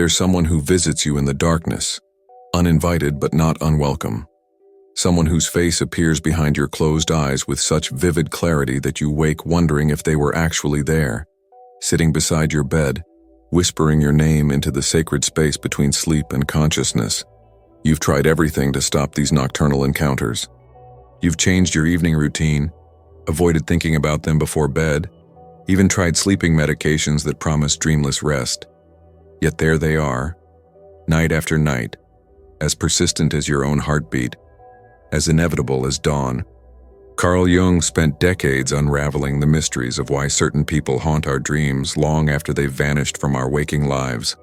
There's someone who visits you in the darkness, uninvited but not unwelcome. Someone whose face appears behind your closed eyes with such vivid clarity that you wake wondering if they were actually there, sitting beside your bed, whispering your name into the sacred space between sleep and consciousness. You've tried everything to stop these nocturnal encounters. You've changed your evening routine, avoided thinking about them before bed, even tried sleeping medications that promise dreamless rest. Yet there they are, night after night, as persistent as your own heartbeat, as inevitable as dawn. Carl Jung spent decades unraveling the mysteries of why certain people haunt our dreams long after they've vanished from our waking lives.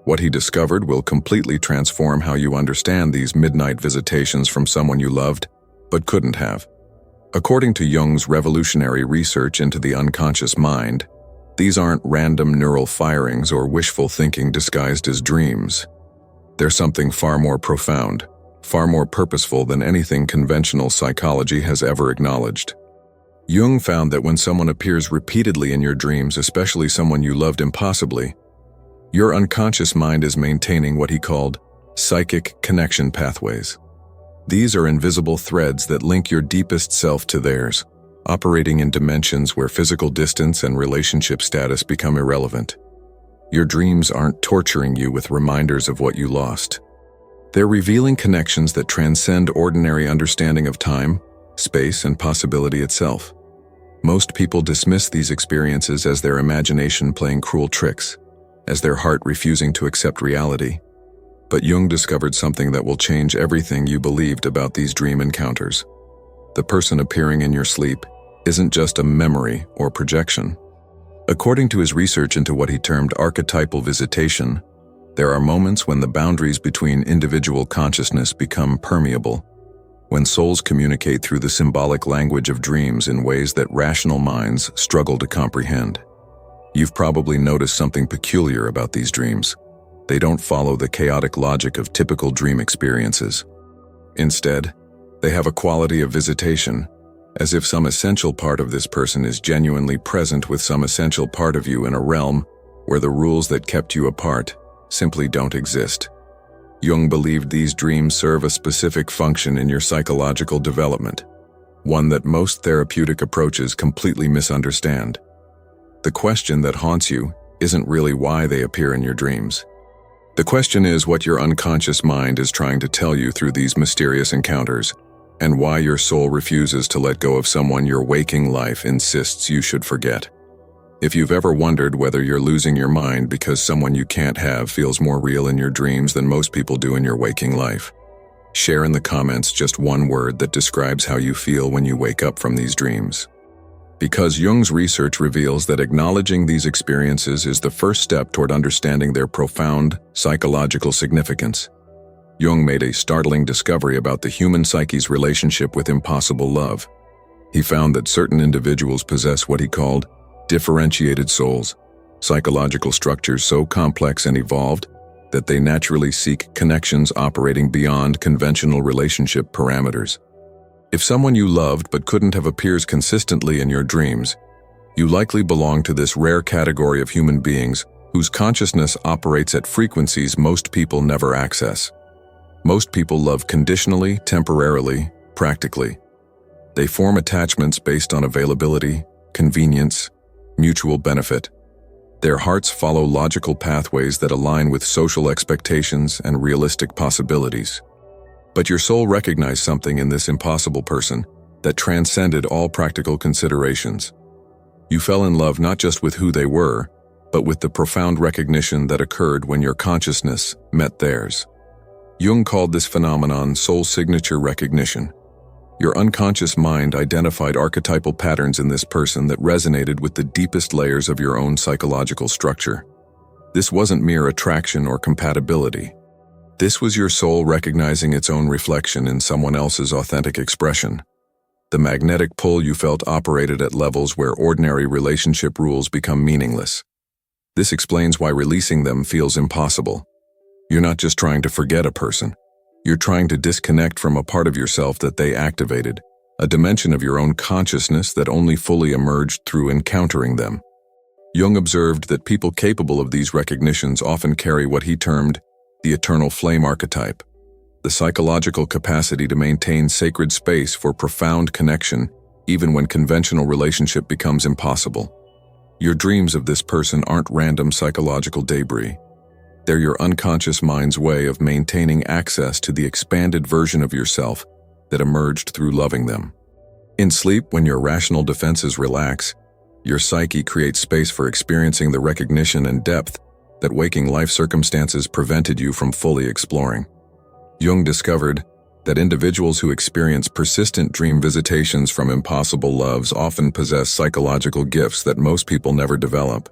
What he discovered will completely transform how you understand these midnight visitations from someone you loved, but couldn't have. According to Jung's revolutionary research into the unconscious mind, these aren't random neural firings or wishful thinking disguised as dreams. They're something far more profound, far more purposeful than anything conventional psychology has ever acknowledged. Jung found that when someone appears repeatedly in your dreams, especially someone you loved impossibly, your unconscious mind is maintaining what he called psychic connection pathways. These are invisible threads that link your deepest self to theirs, operating in dimensions where physical distance and relationship status become irrelevant. Your dreams aren't torturing you with reminders of what you lost. They're revealing connections that transcend ordinary understanding of time, space, and possibility itself. Most people dismiss these experiences as their imagination playing cruel tricks, as their heart refusing to accept reality. But Jung discovered something that will change everything you believed about these dream encounters. The person appearing in your sleep isn't just a memory or projection. According to his research into what he termed archetypal visitation, there are moments when the boundaries between individual consciousness become permeable, when souls communicate through the symbolic language of dreams in ways that rational minds struggle to comprehend. You've probably noticed something peculiar about these dreams. They don't follow the chaotic logic of typical dream experiences. Instead, they have a quality of visitation, as if some essential part of this person is genuinely present with some essential part of you in a realm where the rules that kept you apart simply don't exist. Jung believed these dreams serve a specific function in your psychological development, one that most therapeutic approaches completely misunderstand. The question that haunts you isn't really why they appear in your dreams. The question is what your unconscious mind is trying to tell you through these mysterious encounters, and why your soul refuses to let go of someone your waking life insists you should forget. If you've ever wondered whether you're losing your mind because someone you can't have feels more real in your dreams than most people do in your waking life, share in the comments just one word that describes how you feel when you wake up from these dreams. Because Jung's research reveals that acknowledging these experiences is the first step toward understanding their profound psychological significance. Jung made a startling discovery about the human psyche's relationship with impossible love. He found that certain individuals possess what he called differentiated souls, psychological structures so complex and evolved that they naturally seek connections operating beyond conventional relationship parameters. If someone you loved but couldn't have appears consistently in your dreams, you likely belong to this rare category of human beings whose consciousness operates at frequencies most people never access. Most people love conditionally, temporarily, practically. They form attachments based on availability, convenience, mutual benefit. Their hearts follow logical pathways that align with social expectations and realistic possibilities. But your soul recognized something in this impossible person that transcended all practical considerations. You fell in love not just with who they were, but with the profound recognition that occurred when your consciousness met theirs. Jung called this phenomenon soul signature recognition. Your unconscious mind identified archetypal patterns in this person that resonated with the deepest layers of your own psychological structure. This wasn't mere attraction or compatibility. This was your soul recognizing its own reflection in someone else's authentic expression. The magnetic pull you felt operated at levels where ordinary relationship rules become meaningless. This explains why releasing them feels impossible. You're not just trying to forget a person. You're trying to disconnect from a part of yourself that they activated, a dimension of your own consciousness that only fully emerged through encountering them. Jung observed that people capable of these recognitions often carry what he termed the eternal flame archetype, the psychological capacity to maintain sacred space for profound connection even when conventional relationship becomes impossible. Your dreams of this person aren't random psychological debris. They're your unconscious mind's way of maintaining access to the expanded version of yourself that emerged through loving them. In sleep, when your rational defenses relax, your psyche creates space for experiencing the recognition and depth that waking life circumstances prevented you from fully exploring. Jung discovered that individuals who experience persistent dream visitations from impossible loves often possess psychological gifts that most people never develop.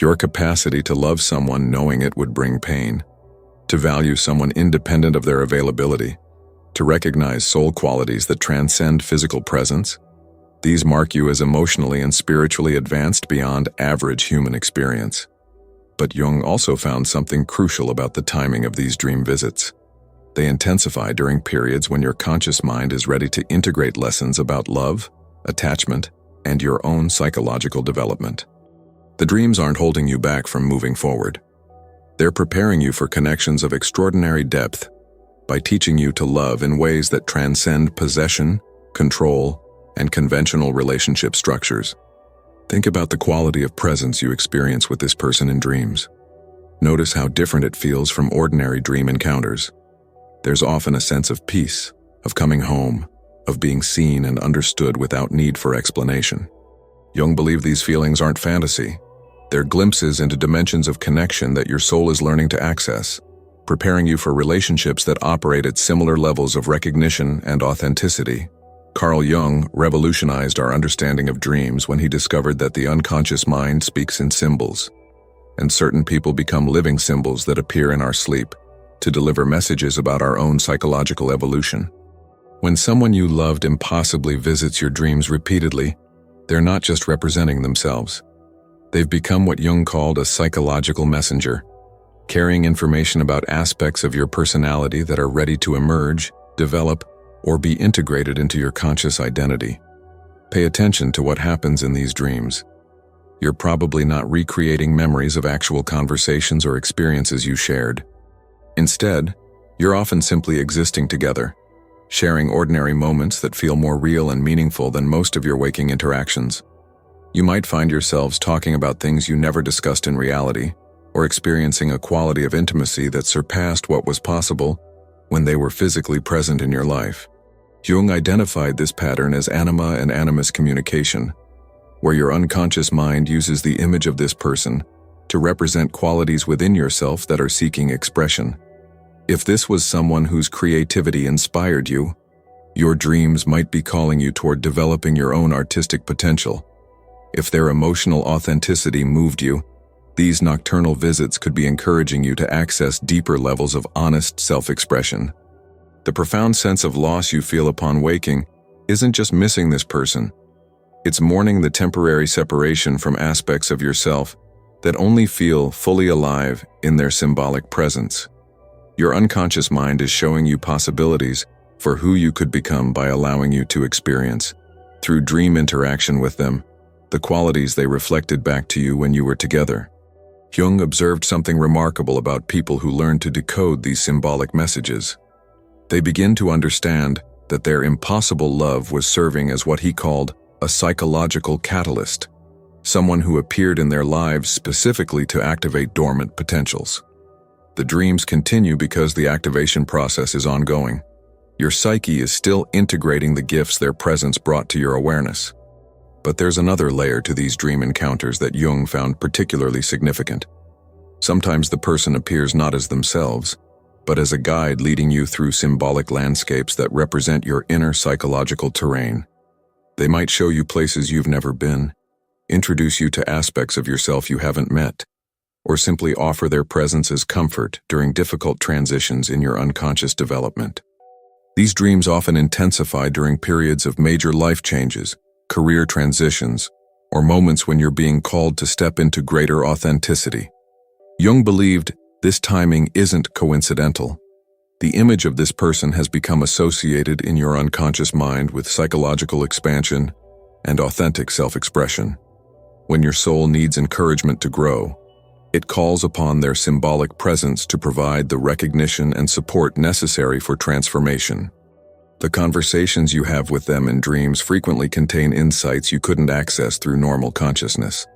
Your capacity to love someone knowing it would bring pain, to value someone independent of their availability, to recognize soul qualities that transcend physical presence. These mark you as emotionally and spiritually advanced beyond average human experience. But Jung also found something crucial about the timing of these dream visits. They intensify during periods when your conscious mind is ready to integrate lessons about love, attachment, and your own psychological development. The dreams aren't holding you back from moving forward. They're preparing you for connections of extraordinary depth by teaching you to love in ways that transcend possession, control, and conventional relationship structures. Think about the quality of presence you experience with this person in dreams. Notice how different it feels from ordinary dream encounters. There's often a sense of peace, of coming home, of being seen and understood without need for explanation. Jung believed these feelings aren't fantasy. They're glimpses into dimensions of connection that your soul is learning to access, preparing you for relationships that operate at similar levels of recognition and authenticity. Carl Jung revolutionized our understanding of dreams when he discovered that the unconscious mind speaks in symbols, and certain people become living symbols that appear in our sleep to deliver messages about our own psychological evolution. When someone you loved impossibly visits your dreams repeatedly, they're not just representing themselves. They've become what Jung called a psychological messenger, carrying information about aspects of your personality that are ready to emerge, develop, or be integrated into your conscious identity. Pay attention to what happens in these dreams. You're probably not recreating memories of actual conversations or experiences you shared. Instead, you're often simply existing together, sharing ordinary moments that feel more real and meaningful than most of your waking interactions. You might find yourselves talking about things you never discussed in reality, or experiencing a quality of intimacy that surpassed what was possible when they were physically present in your life. Jung identified this pattern as anima and animus communication, where your unconscious mind uses the image of this person to represent qualities within yourself that are seeking expression. If this was someone whose creativity inspired you, your dreams might be calling you toward developing your own artistic potential. If their emotional authenticity moved you, these nocturnal visits could be encouraging you to access deeper levels of honest self-expression. The profound sense of loss you feel upon waking isn't just missing this person. It's mourning the temporary separation from aspects of yourself that only feel fully alive in their symbolic presence. Your unconscious mind is showing you possibilities for who you could become by allowing you to experience, through dream interaction with them, the qualities they reflected back to you when you were together. Jung observed something remarkable about people who learn to decode these symbolic messages. They begin to understand that their impossible love was serving as what he called a psychological catalyst, someone who appeared in their lives specifically to activate dormant potentials. The dreams continue because the activation process is ongoing. Your psyche is still integrating the gifts their presence brought to your awareness. But there's another layer to these dream encounters that Jung found particularly significant. Sometimes the person appears not as themselves, but as a guide leading you through symbolic landscapes that represent your inner psychological terrain. They might show you places you've never been, introduce you to aspects of yourself you haven't met, or simply offer their presence as comfort during difficult transitions in your unconscious development. These dreams often intensify during periods of major life changes, career transitions, or moments when you're being called to step into greater authenticity. Jung believed this timing isn't coincidental. The image of this person has become associated in your unconscious mind with psychological expansion and authentic self-expression. When your soul needs encouragement to grow, it calls upon their symbolic presence to provide the recognition and support necessary for transformation. The conversations you have with them in dreams frequently contain insights you couldn't access through normal consciousness.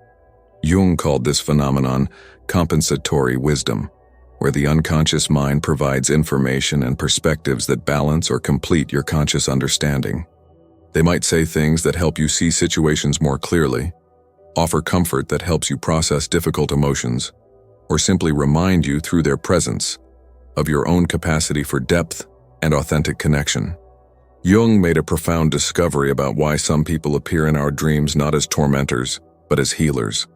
Jung called this phenomenon compensatory wisdom, where the unconscious mind provides information and perspectives that balance or complete your conscious understanding. They might say things that help you see situations more clearly, offer comfort that helps you process difficult emotions, or simply remind you through their presence of your own capacity for depth and authentic connection. Jung made a profound discovery about why some people appear in our dreams not as tormentors, but as healers.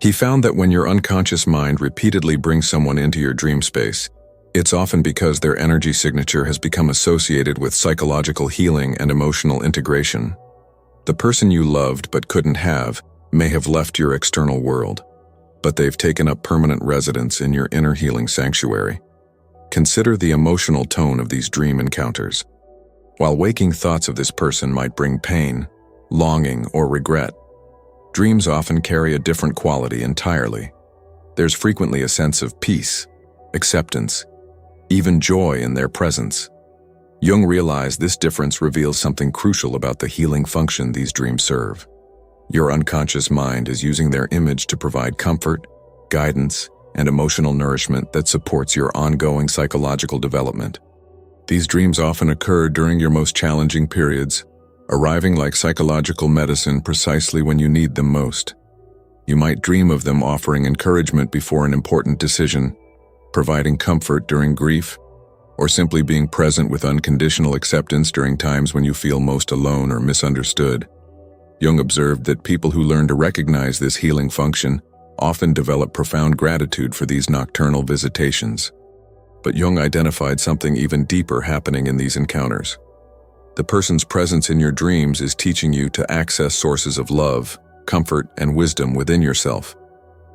He found that when your unconscious mind repeatedly brings someone into your dream space, it's often because their energy signature has become associated with psychological healing and emotional integration. The person you loved but couldn't have may have left your external world, but they've taken up permanent residence in your inner healing sanctuary. Consider the emotional tone of these dream encounters. While waking thoughts of this person might bring pain, longing, or regret, dreams often carry a different quality entirely. There's frequently a sense of peace, acceptance, even joy in their presence. Jung realized this difference reveals something crucial about the healing function these dreams serve. Your unconscious mind is using their image to provide comfort, guidance, and emotional nourishment that supports your ongoing psychological development. These dreams often occur during your most challenging periods, arriving like psychological medicine precisely when you need them most. You might dream of them offering encouragement before an important decision, providing comfort during grief, or simply being present with unconditional acceptance during times when you feel most alone or misunderstood. Jung observed that people who learn to recognize this healing function often develop profound gratitude for these nocturnal visitations. But Jung identified something even deeper happening in these encounters. The person's presence in your dreams is teaching you to access sources of love, comfort, and wisdom within yourself.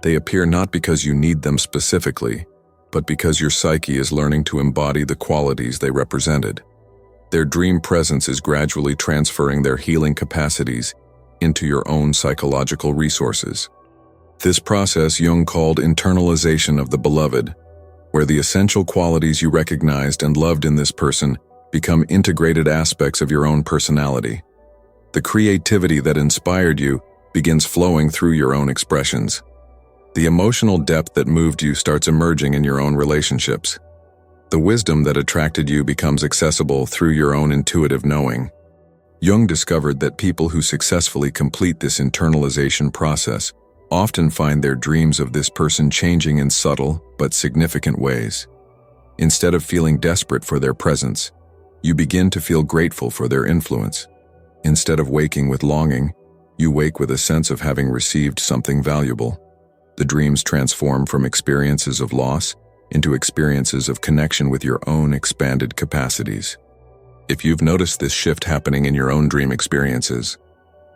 They appear not because you need them specifically, but because your psyche is learning to embody the qualities they represented. Their dream presence is gradually transferring their healing capacities into your own psychological resources. This process Jung called internalization of the beloved, where the essential qualities you recognized and loved in this person become integrated aspects of your own personality. The creativity that inspired you begins flowing through your own expressions. The emotional depth that moved you starts emerging in your own relationships. The wisdom that attracted you becomes accessible through your own intuitive knowing. Jung discovered that people who successfully complete this internalization process often find their dreams of this person changing in subtle but significant ways. Instead of feeling desperate for their presence, you begin to feel grateful for their influence. Instead of waking with longing, you wake with a sense of having received something valuable. The dreams transform from experiences of loss into experiences of connection with your own expanded capacities. If you've noticed this shift happening in your own dream experiences,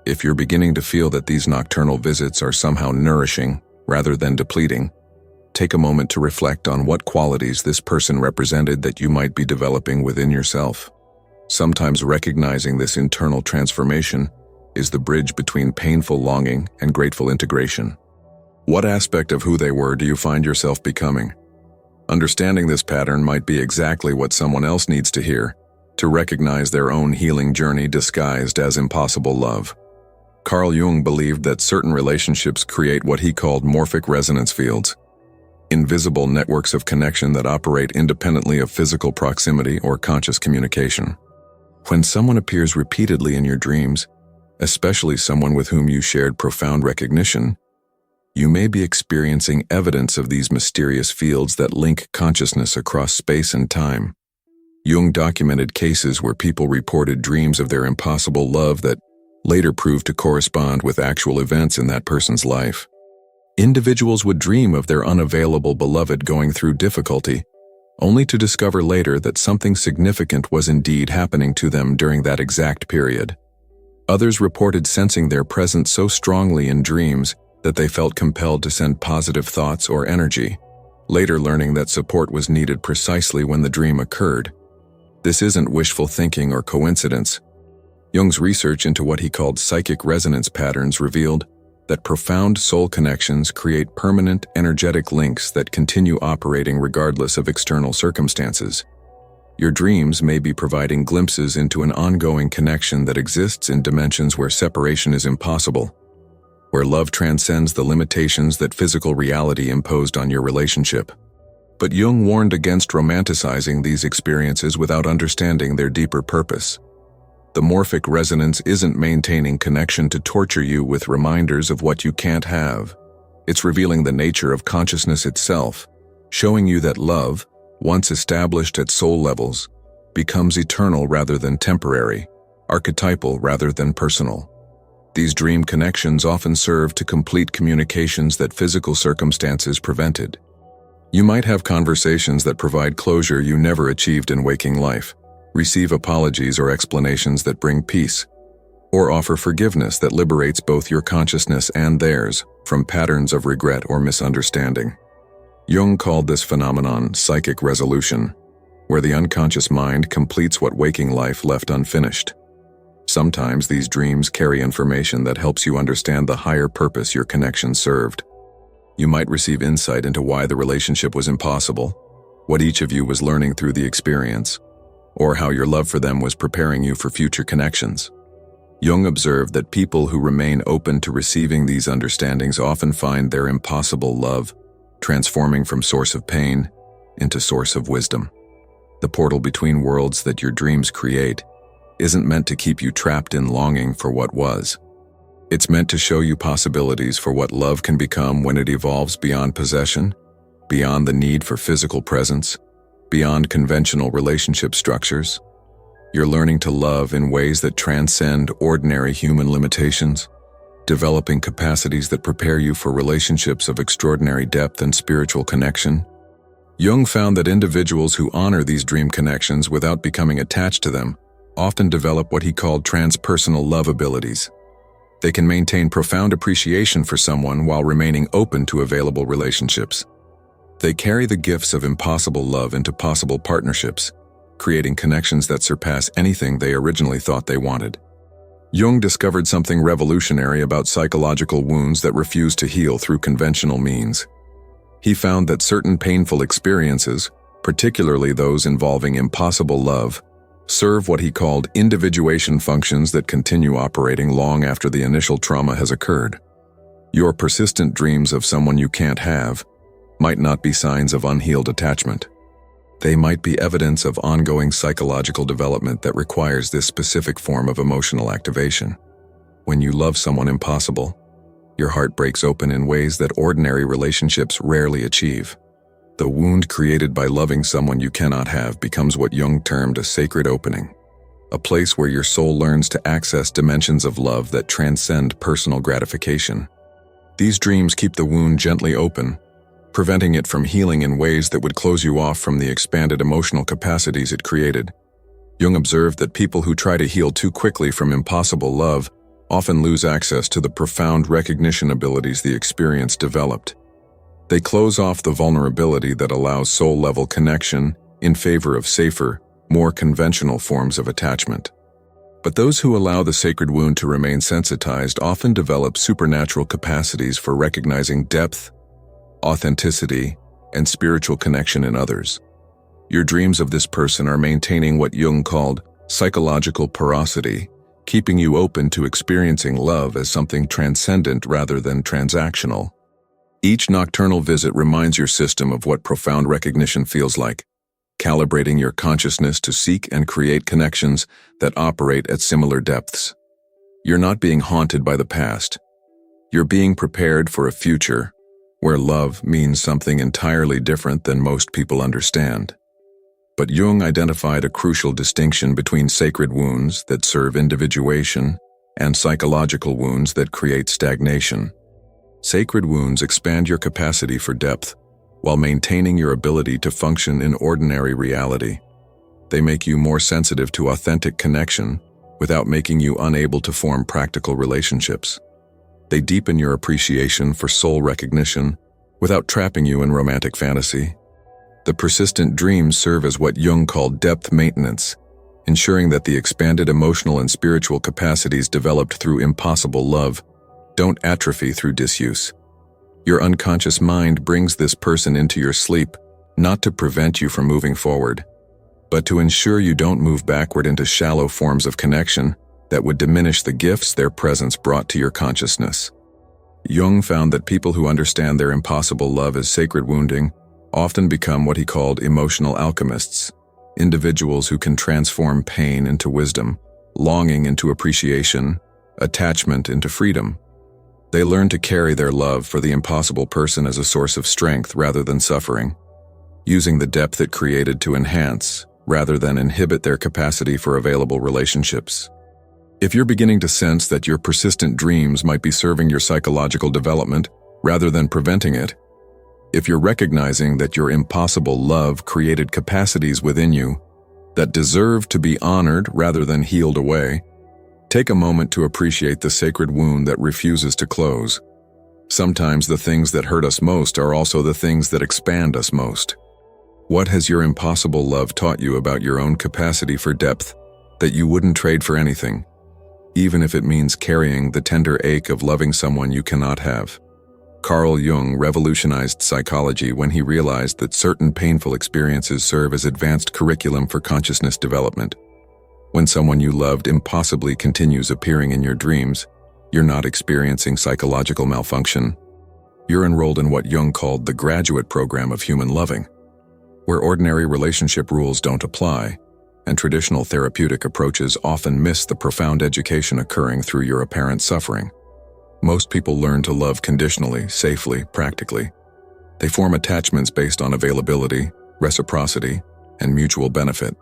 if you're beginning to feel that these nocturnal visits are somehow nourishing rather than depleting, take a moment to reflect on what qualities this person represented that you might be developing within yourself. Sometimes recognizing this internal transformation is the bridge between painful longing and grateful integration. What aspect of who they were do you find yourself becoming? Understanding this pattern might be exactly what someone else needs to hear, to recognize their own healing journey disguised as impossible love. Carl Jung believed that certain relationships create what he called morphic resonance fields, invisible networks of connection that operate independently of physical proximity or conscious communication. When someone appears repeatedly in your dreams, especially someone with whom you shared profound recognition, you may be experiencing evidence of these mysterious fields that link consciousness across space and time. Jung documented cases where people reported dreams of their impossible love that later proved to correspond with actual events in that person's life. Individuals would dream of their unavailable beloved going through difficulty, only to discover later that something significant was indeed happening to them during that exact period. Others reported sensing their presence so strongly in dreams that they felt compelled to send positive thoughts or energy, later learning that support was needed precisely when the dream occurred. This isn't wishful thinking or coincidence. Jung's research into what he called psychic resonance patterns revealed that profound soul connections create permanent, energetic links that continue operating regardless of external circumstances. Your dreams may be providing glimpses into an ongoing connection that exists in dimensions where separation is impossible, where love transcends the limitations that physical reality imposed on your relationship. But Jung warned against romanticizing these experiences without understanding their deeper purpose. The morphic resonance isn't maintaining connection to torture you with reminders of what you can't have. It's revealing the nature of consciousness itself, showing you that love, once established at soul levels, becomes eternal rather than temporary, archetypal rather than personal. These dream connections often serve to complete communications that physical circumstances prevented. You might have conversations that provide closure you never achieved in waking life, receive apologies or explanations that bring peace, or offer forgiveness that liberates both your consciousness and theirs from patterns of regret or misunderstanding. Jung called this phenomenon psychic resolution, where the unconscious mind completes what waking life left unfinished. Sometimes these dreams carry information that helps you understand the higher purpose your connection served. You might receive insight into why the relationship was impossible, what each of you was learning through the experience, or how your love for them was preparing you for future connections. Jung observed that people who remain open to receiving these understandings often find their impossible love transforming from source of pain into source of wisdom. The portal between worlds that your dreams create isn't meant to keep you trapped in longing for what was. It's meant to show you possibilities for what love can become when it evolves beyond possession, beyond the need for physical presence, beyond conventional relationship structures. You're learning to love in ways that transcend ordinary human limitations, developing capacities that prepare you for relationships of extraordinary depth and spiritual connection. Jung found that individuals who honor these dream connections without becoming attached to them often develop what he called transpersonal love abilities. They can maintain profound appreciation for someone while remaining open to available relationships. They carry the gifts of impossible love into possible partnerships, creating connections that surpass anything they originally thought they wanted. Jung discovered something revolutionary about psychological wounds that refuse to heal through conventional means. He found that certain painful experiences, particularly those involving impossible love, serve what he called individuation functions that continue operating long after the initial trauma has occurred. Your persistent dreams of someone you can't have might not be signs of unhealed attachment. They might be evidence of ongoing psychological development that requires this specific form of emotional activation. When you love someone impossible, your heart breaks open in ways that ordinary relationships rarely achieve. The wound created by loving someone you cannot have becomes what Jung termed a sacred opening, a place where your soul learns to access dimensions of love that transcend personal gratification. These dreams keep the wound gently open, preventing it from healing in ways that would close you off from the expanded emotional capacities it created. Jung observed that people who try to heal too quickly from impossible love often lose access to the profound recognition abilities the experience developed. They close off the vulnerability that allows soul-level connection in favor of safer, more conventional forms of attachment. But those who allow the sacred wound to remain sensitized often develop supernatural capacities for recognizing depth, authenticity, and spiritual connection in others. Your dreams of this person are maintaining what Jung called psychological porosity, keeping you open to experiencing love as something transcendent rather than transactional. Each nocturnal visit reminds your system of what profound recognition feels like, calibrating your consciousness to seek and create connections that operate at similar depths. You're not being haunted by the past. You're being prepared for a future where love means something entirely different than most people understand. But Jung identified a crucial distinction between sacred wounds that serve individuation and psychological wounds that create stagnation. Sacred wounds expand your capacity for depth while maintaining your ability to function in ordinary reality. They make you more sensitive to authentic connection without making you unable to form practical relationships. They deepen your appreciation for soul recognition without trapping you in romantic fantasy. The persistent dreams serve as what Jung called depth maintenance, ensuring that the expanded emotional and spiritual capacities developed through impossible love Don't atrophy through disuse. Your unconscious mind brings this person into your sleep, not to prevent you from moving forward, but to ensure you don't move backward into shallow forms of connection that would diminish the gifts their presence brought to your consciousness. Jung found that people who understand their impossible love as sacred wounding often become what he called emotional alchemists, individuals who can transform pain into wisdom, longing into appreciation, attachment into freedom. They learn to carry their love for the impossible person as a source of strength rather than suffering, using the depth it created to enhance rather than inhibit their capacity for available relationships. If you're beginning to sense that your persistent dreams might be serving your psychological development rather than preventing it, if you're recognizing that your impossible love created capacities within you that deserve to be honored rather than healed away, take a moment to appreciate the sacred wound that refuses to close. Sometimes the things that hurt us most are also the things that expand us most. What has your impossible love taught you about your own capacity for depth that you wouldn't trade for anything, even if it means carrying the tender ache of loving someone you cannot have? Carl Jung revolutionized psychology when he realized that certain painful experiences serve as advanced curriculum for consciousness development. When someone you loved impossibly continues appearing in your dreams, you're not experiencing psychological malfunction. You're enrolled in what Jung called the graduate program of human loving, where ordinary relationship rules don't apply, and traditional therapeutic approaches often miss the profound education occurring through your apparent suffering. Most people learn to love conditionally, safely, practically. They form attachments based on availability, reciprocity, and mutual benefit.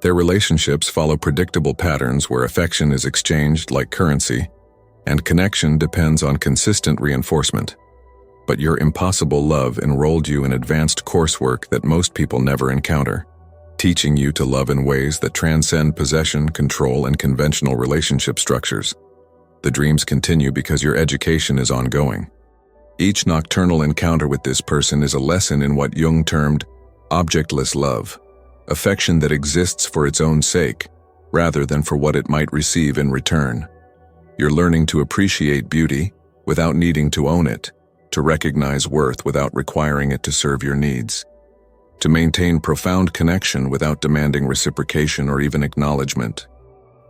Their relationships follow predictable patterns where affection is exchanged like currency, and connection depends on consistent reinforcement. But your impossible love enrolled you in advanced coursework that most people never encounter, teaching you to love in ways that transcend possession, control, and conventional relationship structures. The dreams continue because your education is ongoing. Each nocturnal encounter with this person is a lesson in what Jung termed objectless love, affection that exists for its own sake, rather than for what it might receive in return. You're learning to appreciate beauty without needing to own it, to recognize worth without requiring it to serve your needs, to maintain profound connection without demanding reciprocation or even acknowledgement.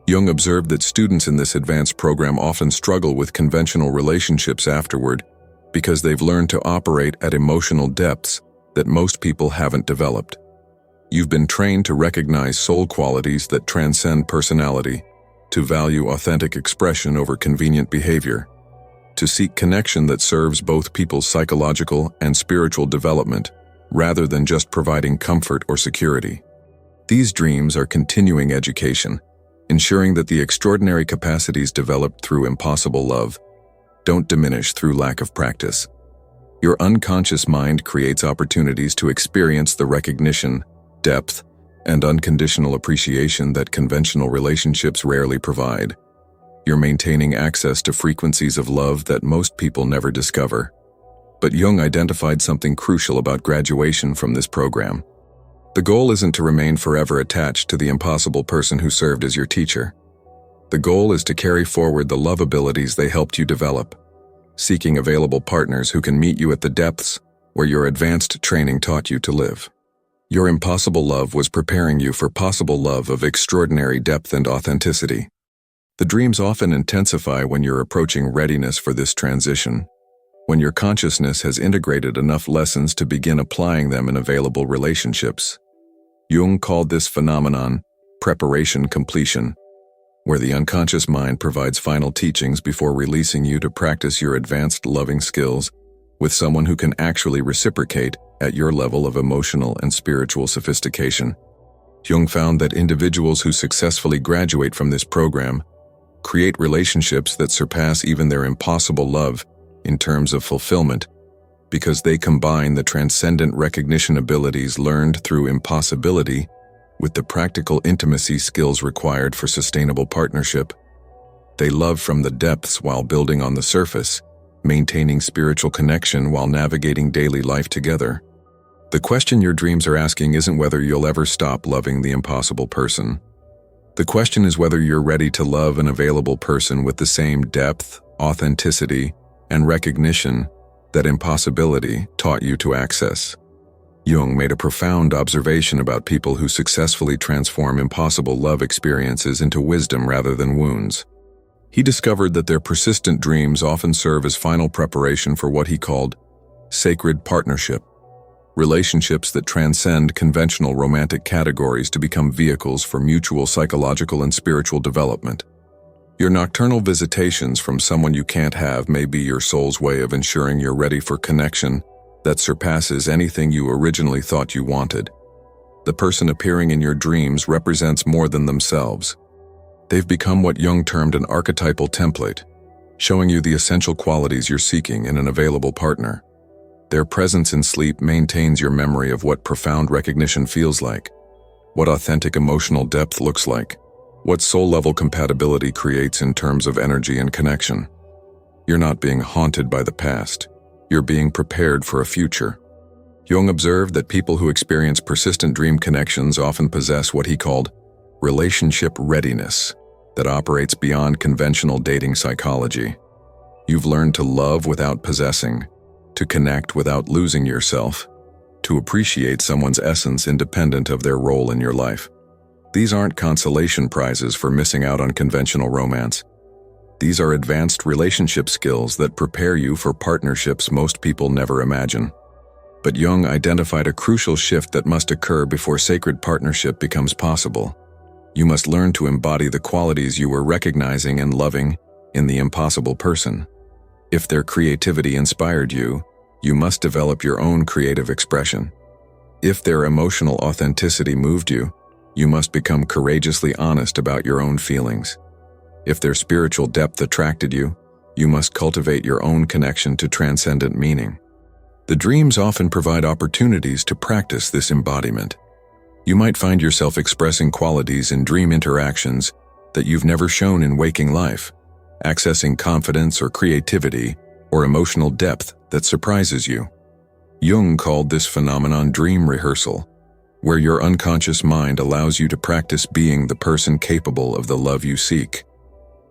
Jung observed that students in this advanced program often struggle with conventional relationships afterward because they've learned to operate at emotional depths that most people haven't developed. You've been trained to recognize soul qualities that transcend personality, to value authentic expression over convenient behavior, to seek connection that serves both people's psychological and spiritual development, rather than just providing comfort or security. These dreams are continuing education, ensuring that the extraordinary capacities developed through impossible love don't diminish through lack of practice. Your unconscious mind creates opportunities to experience the recognition, depth, and unconditional appreciation that conventional relationships rarely provide. You're maintaining access to frequencies of love that most people never discover. But Jung identified something crucial about graduation from this program. The goal isn't to remain forever attached to the impossible person who served as your teacher. The goal is to carry forward the love abilities they helped you develop, seeking available partners who can meet you at the depths where your advanced training taught you to live. Your impossible love was preparing you for possible love of extraordinary depth and authenticity. The dreams often intensify when you're approaching readiness for this transition, when your consciousness has integrated enough lessons to begin applying them in available relationships. Jung called this phenomenon preparation completion, where the unconscious mind provides final teachings before releasing you to practice your advanced loving skills with someone who can actually reciprocate at your level of emotional and spiritual sophistication. Jung found that individuals who successfully graduate from this program create relationships that surpass even their impossible love in terms of fulfillment, because they combine the transcendent recognition abilities learned through impossibility with the practical intimacy skills required for sustainable partnership. They love from the depths while building on the surface, maintaining spiritual connection while navigating daily life together. The question your dreams are asking isn't whether you'll ever stop loving the impossible person. The question is whether you're ready to love an available person with the same depth, authenticity, and recognition that impossibility taught you to access. Jung made a profound observation about people who successfully transform impossible love experiences into wisdom rather than wounds. He discovered that their persistent dreams often serve as final preparation for what he called sacred partnership, relationships that transcend conventional romantic categories to become vehicles for mutual psychological and spiritual development. Your nocturnal visitations from someone you can't have may be your soul's way of ensuring you're ready for connection that surpasses anything you originally thought you wanted. The person appearing in your dreams represents more than themselves. They've become what Jung termed an archetypal template, showing you the essential qualities you're seeking in an available partner. Their presence in sleep maintains your memory of what profound recognition feels like, what authentic emotional depth looks like, what soul-level compatibility creates in terms of energy and connection. You're not being haunted by the past. You're being prepared for a future. Jung observed that people who experience persistent dream connections often possess what he called relationship readiness that operates beyond conventional dating psychology. You've learned to love without possessing, to connect without losing yourself, to appreciate someone's essence independent of their role in your life. These aren't consolation prizes for missing out on conventional romance. These are advanced relationship skills that prepare you for partnerships most people never imagine. But Jung identified a crucial shift that must occur before sacred partnership becomes possible. You must learn to embody the qualities you were recognizing and loving in the impossible person. If their creativity inspired you, you must develop your own creative expression. If their emotional authenticity moved you, you must become courageously honest about your own feelings. If their spiritual depth attracted you, you must cultivate your own connection to transcendent meaning. The dreams often provide opportunities to practice this embodiment. You might find yourself expressing qualities in dream interactions that you've never shown in waking life, accessing confidence or creativity or emotional depth that surprises you. Jung called this phenomenon dream rehearsal, where your unconscious mind allows you to practice being the person capable of the love you seek.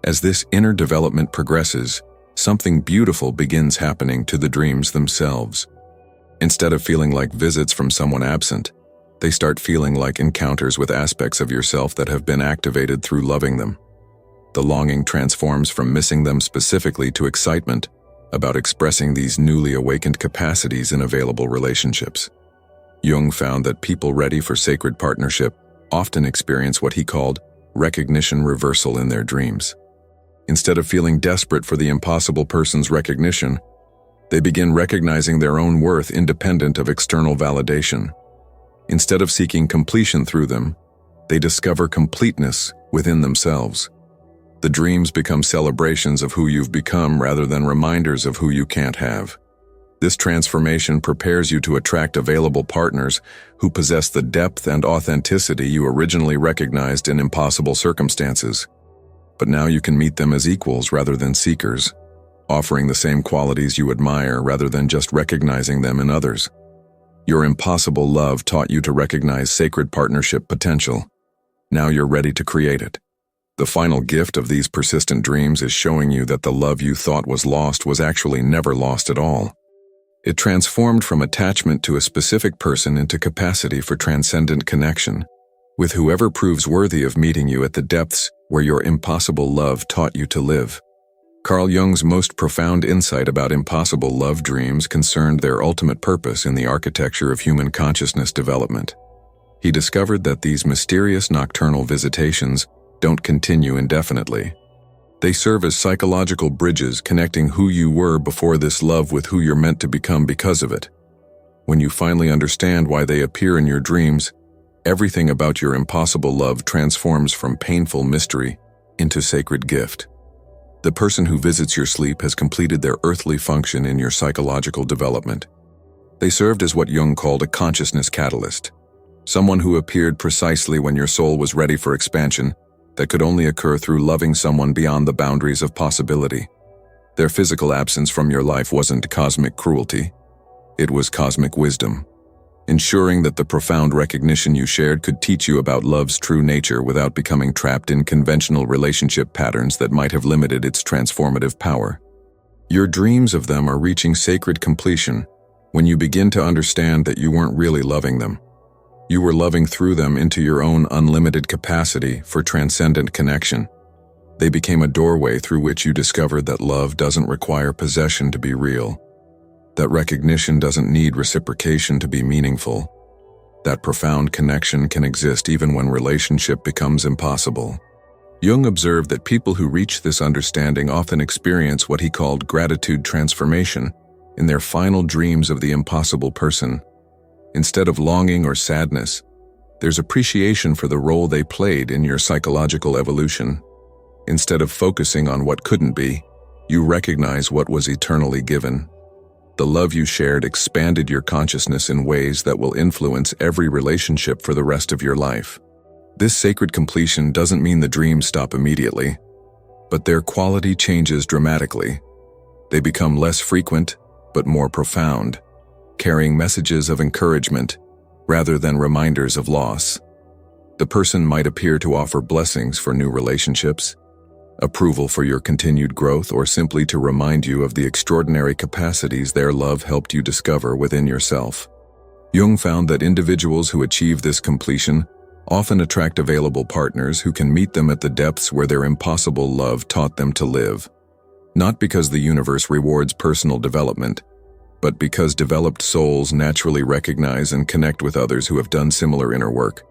As this inner development progresses, something beautiful begins happening to the dreams themselves. Instead of feeling like visits from someone absent, they start feeling like encounters with aspects of yourself that have been activated through loving them. The longing transforms from missing them specifically to excitement about expressing these newly awakened capacities in available relationships. Jung found that people ready for sacred partnership often experience what he called recognition reversal in their dreams. Instead of feeling desperate for the impossible person's recognition, they begin recognizing their own worth independent of external validation. Instead of seeking completion through them, they discover completeness within themselves. The dreams become celebrations of who you've become rather than reminders of who you can't have. This transformation prepares you to attract available partners who possess the depth and authenticity you originally recognized in impossible circumstances. But now you can meet them as equals rather than seekers, offering the same qualities you admire rather than just recognizing them in others. Your impossible love taught you to recognize sacred partnership potential. Now you're ready to create it. The final gift of these persistent dreams is showing you that the love you thought was lost was actually never lost at all. It transformed from attachment to a specific person into capacity for transcendent connection, with whoever proves worthy of meeting you at the depths where your impossible love taught you to live. Carl Jung's most profound insight about impossible love dreams concerned their ultimate purpose in the architecture of human consciousness development. He discovered that these mysterious nocturnal visitations don't continue indefinitely. They serve as psychological bridges connecting who you were before this love with who you're meant to become because of it. When you finally understand why they appear in your dreams, everything about your impossible love transforms from painful mystery into sacred gift. The person who visits your sleep has completed their earthly function in your psychological development. They served as what Jung called a consciousness catalyst, someone who appeared precisely when your soul was ready for expansion that could only occur through loving someone beyond the boundaries of possibility. Their physical absence from your life wasn't cosmic cruelty, it was cosmic wisdom. ensuring that the profound recognition you shared could teach you about love's true nature without becoming trapped in conventional relationship patterns that might have limited its transformative power. Your dreams of them are reaching sacred completion when you begin to understand that you weren't really loving them. You were loving through them into your own unlimited capacity for transcendent connection. They became a doorway through which you discovered that love doesn't require possession to be real, that recognition doesn't need reciprocation to be meaningful, that profound connection can exist even when relationship becomes impossible. Jung observed that people who reach this understanding often experience what he called gratitude transformation in their final dreams of the impossible person. Instead of longing or sadness, there's appreciation for the role they played in your psychological evolution. Instead of focusing on what couldn't be, you recognize what was eternally given. The love you shared expanded your consciousness in ways that will influence every relationship for the rest of your life. This sacred completion doesn't mean the dreams stop immediately, but their quality changes dramatically. They become less frequent, but more profound, carrying messages of encouragement rather than reminders of loss. The person might appear to offer blessings for new relationships, approval for your continued growth, or simply to remind you of the extraordinary capacities their love helped you discover within yourself. Jung found that individuals who achieve this completion often attract available partners who can meet them at the depths where their impossible love taught them to live. Not because the universe rewards personal development, but because developed souls naturally recognize and connect with others who have done similar inner work.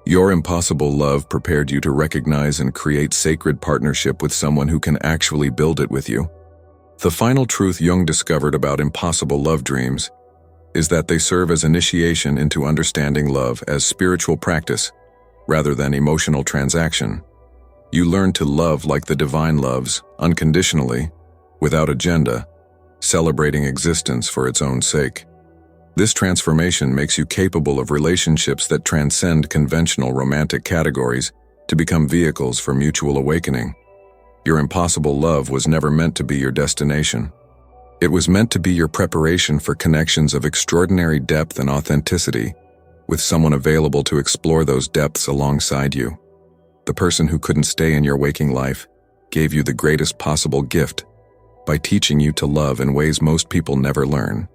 Your impossible love prepared you to recognize and create sacred partnership with someone who can actually build it with you. The final truth Jung discovered about impossible love dreams is that they serve as initiation into understanding love as spiritual practice rather than emotional transaction. You learn to love like the divine loves, unconditionally, without agenda, celebrating existence for its own sake. This transformation makes you capable of relationships that transcend conventional romantic categories to become vehicles for mutual awakening. Your impossible love was never meant to be your destination. It was meant to be your preparation for connections of extraordinary depth and authenticity, with someone available to explore those depths alongside you. The person who couldn't stay in your waking life gave you the greatest possible gift by teaching you to love in ways most people never learn.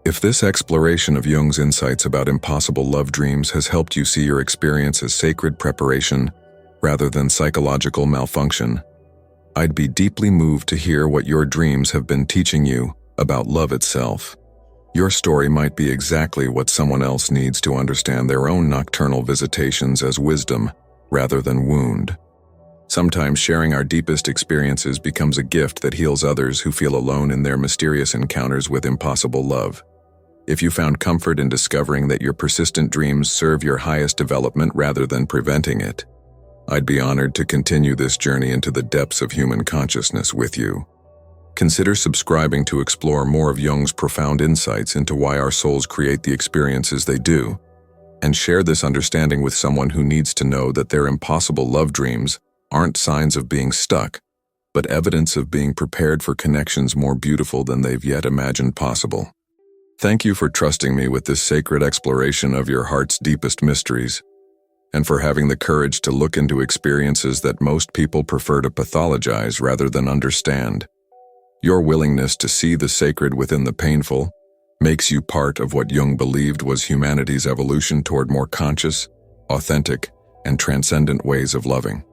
If this exploration of Jung's insights about impossible love dreams has helped you see your experience as sacred preparation rather than psychological malfunction, I'd be deeply moved to hear what your dreams have been teaching you about love itself. Your story might be exactly what someone else needs to understand their own nocturnal visitations as wisdom rather than wound. Sometimes sharing our deepest experiences becomes a gift that heals others who feel alone in their mysterious encounters with impossible love. If you found comfort in discovering that your persistent dreams serve your highest development rather than preventing it, I'd be honored to continue this journey into the depths of human consciousness with you. Consider subscribing to explore more of Jung's profound insights into why our souls create the experiences they do, and share this understanding with someone who needs to know that their impossible love dreams aren't signs of being stuck, but evidence of being prepared for connections more beautiful than they've yet imagined possible. Thank you for trusting me with this sacred exploration of your heart's deepest mysteries, and for having the courage to look into experiences that most people prefer to pathologize rather than understand. Your willingness to see the sacred within the painful makes you part of what Jung believed was humanity's evolution toward more conscious, authentic, and transcendent ways of loving.